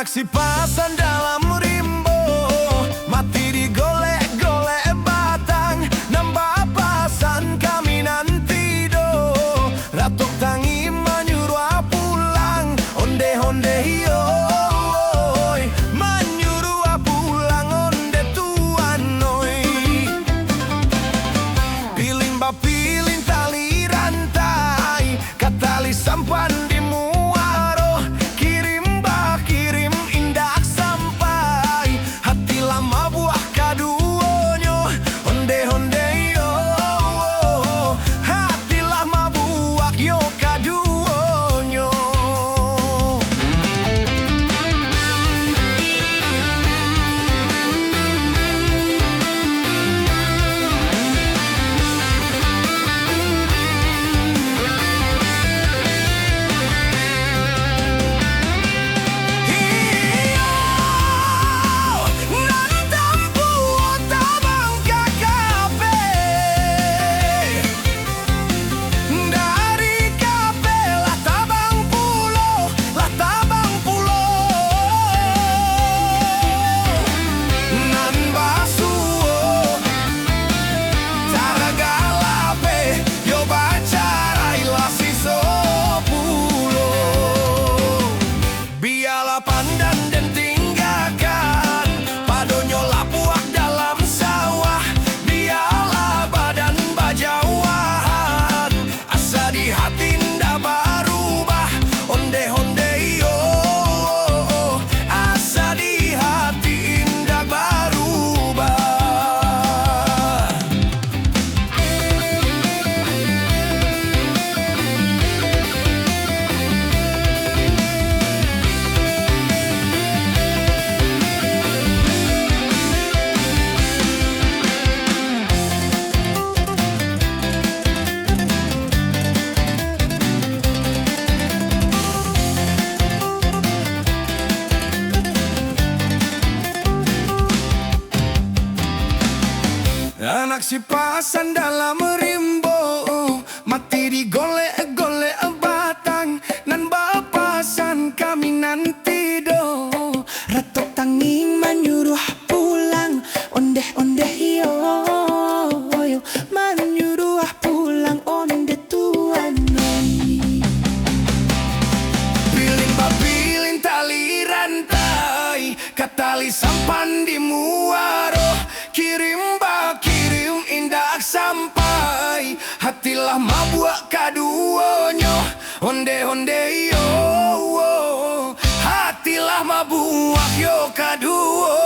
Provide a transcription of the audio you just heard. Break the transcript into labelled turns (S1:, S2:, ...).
S1: Anak si pasan dalam rimbo, mati digolek-golek batang. Nambah pasan kami nanti do, ratok tangi menyuruh pulang. Onde-onde yo, menyuruh pulang onde tuan noi. Pilih pilih tali rantai, katali sampan di muaro. Kirim indak sampai, hati lama buah kaduonyo. Onde-onde yo, hati lama buah yo kaduonyo. Pandan dan tinggalkan padonyo lapuak dalam sawah. Dialah badan bajawan, asa di hati ndak berubah. Onde-onde yo, asa di hati ndak berubah. Anak si pasan dalam rimbo, mati digolek-golek batang. Nan bapasan kami nanti do, ratok tanging menyuruh pulang. Onde-onde yo, menyuruh pulang onde tuan noi. Pilih tali rantai, katali sampan di muaro. Kirim indak sampai, hati lama buat kaduonyo. Onde-onde yo, hati lama buat yo kaduonyo.